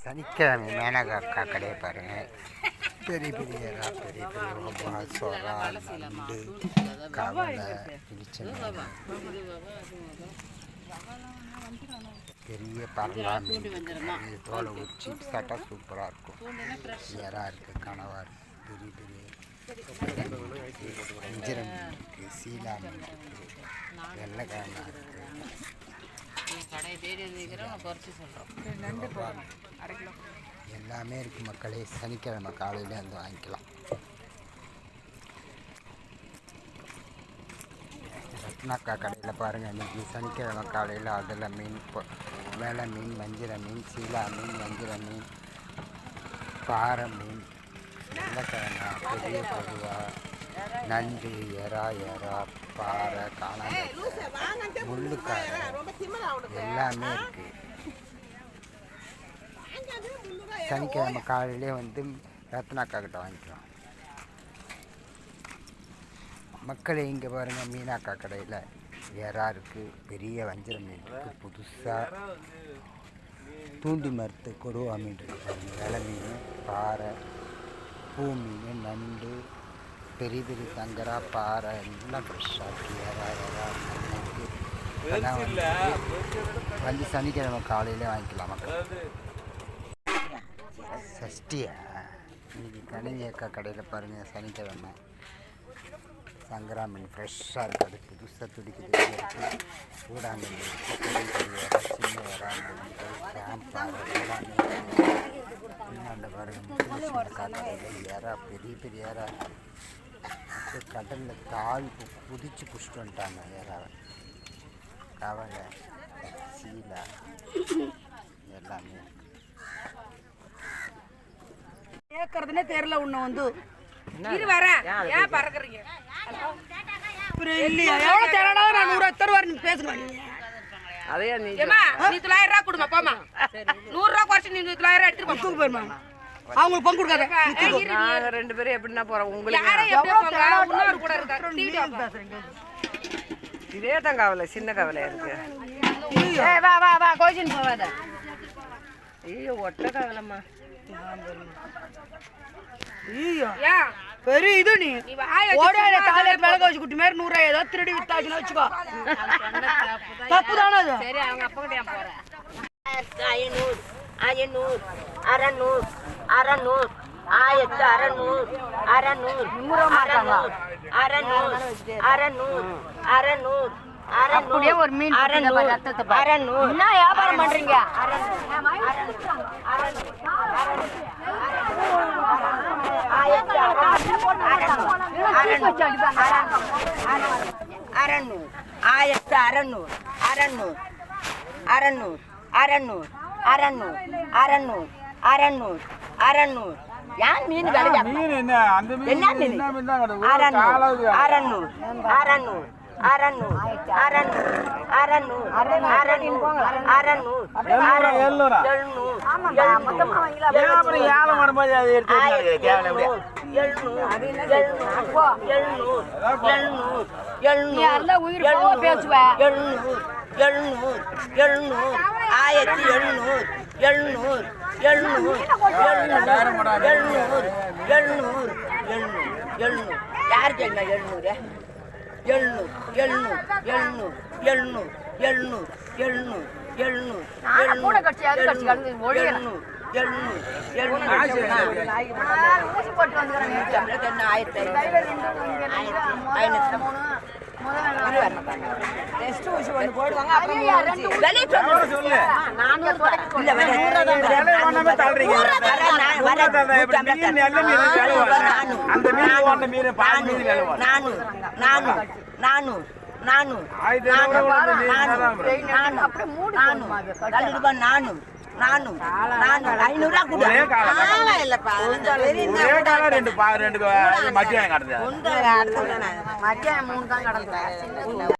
சனிக்கிழமை மேனகா அக்கா கடையை பாருங்க. பெரிய பெரிய பெரிய பெரிய ரூபா, சொரா, நண்டு, கவலை, இடிச்சல், பெரிய பரலா மீன். இதோட ஒரு சிப்ஸ் சாப்பிட்டா சூப்பராக இருக்கும். இறா இருக்குது, கனவா இருக்குது, பெரிய பெரிய வஞ்சிரம் மீன் இருக்குது, சீலா மீன் இருக்குது, வெள்ளைக்கிழங்கா இருக்குது. எல்லாமே இருக்குது மக்களே. சனிக்கிழமை காலையில் வந்து வாங்கிக்கலாம். ரத்னாக்கா கடையில் பாருங்கள், இன்றைக்கி சனிக்கிழமை காலையில் அதில் மீன், வேலை மீன், வஞ்சிர மீன், சீலா மீன், வஞ்சிர மீன், பாறை மீன், வெள்ளைக்கிழங்கா, பெரிய பொதுவா, நண்டு, எறா, பாறை, காணாங்கத்தை, முள்ளுக்காரை எல்லாமே இருக்குது. சனிக்கிழமை காலையிலே வந்து ரத்னாக்கா கிட்ட வாங்கிக்கலாம் மக்களே. இங்கே பாருங்கள், மீனாக்கா கடையில் எறா இருக்குது, பெரிய வஞ்சிர மீன் இருக்குது, புதுசாக தூண்டி மரத்து கொடுவா மீன் இருக்குது பாருங்கள், வெலை மீன், பாறை, பூ மீன், நண்டு, பெரிய பெரிய சங்கரா, பாறை எல்லாம் ஃப்ரெஷ்ஷாக இருக்குது. எறா அதெல்லாம் வந்து சனிக்கிழமை காலையிலே வாங்கிக்கலாம் மக்கள். சஷ்டியா இன்றைக்கி கணினி அக்கா கடையில் பாருங்கள், சனிக்கிழமை சங்கரா மீன் ஃப்ரெஷ்ஷாக இருக்குது, அது புதுசாக துடிக்குது. சூடாமீன் பெரிய பெரிய சின்ன வராமல் சாம்பார் எல்லாமே அந்த பாருங்கள். கடையில் எறா, பெரிய பெரிய எறா கடலில் தாள் குதிச்சு பிடிச்சிட்டு வந்துட்டாங்க எறாவை. கவலை, சீலா எல்லாமே கேட்கறதுனே தெரியல. உன்னை வந்து இது வர ஏன் பறக்குறீங்க? இல்லையா எவ்வளோ தேவைன்னா நான் 100 தருவார். நீ பேசுங்க. அதே நீ 900 ரூபா கொடுமா, போமா. 100 ரூபா குறைச்சி நீ 900 ரூபா எடுத்துட்டு தூக்கு போயிருமா. அவங்களுக்கு பங்கு கொடுக்காத. நாங்கள் 2 பேரும் எப்படின்னா போகிறோம் உங்களுக்கு கூட இருக்கா? இதே தான் கவலை, சின்ன கவலையா இருக்கு. வா வா வா கோச்சின்னு போவாத. ஐயோ ஒட்ட கவலைம்மா. ஐயோ பெரிய இது நீ ஓடாத காலையில மிளகா வச்சு குட்டி மாதிரி 100 ஏதோ திருடி வித்தாச்சுன்னு வச்சுக்கோ. தப்பு தானே அது. சரி அவங்க அப்பா கிட்ட போறேன். 500 500 600 600 1600 600 600 அப்படியே ஒரு மீன் என்ன வியாபாரம் பண்றீங்க? ஏன் மீன் விலை என்ன மீன்? 600 யாருக்கு என்ன 700 மத்தியானம் 3 தான் கடந்தேன்.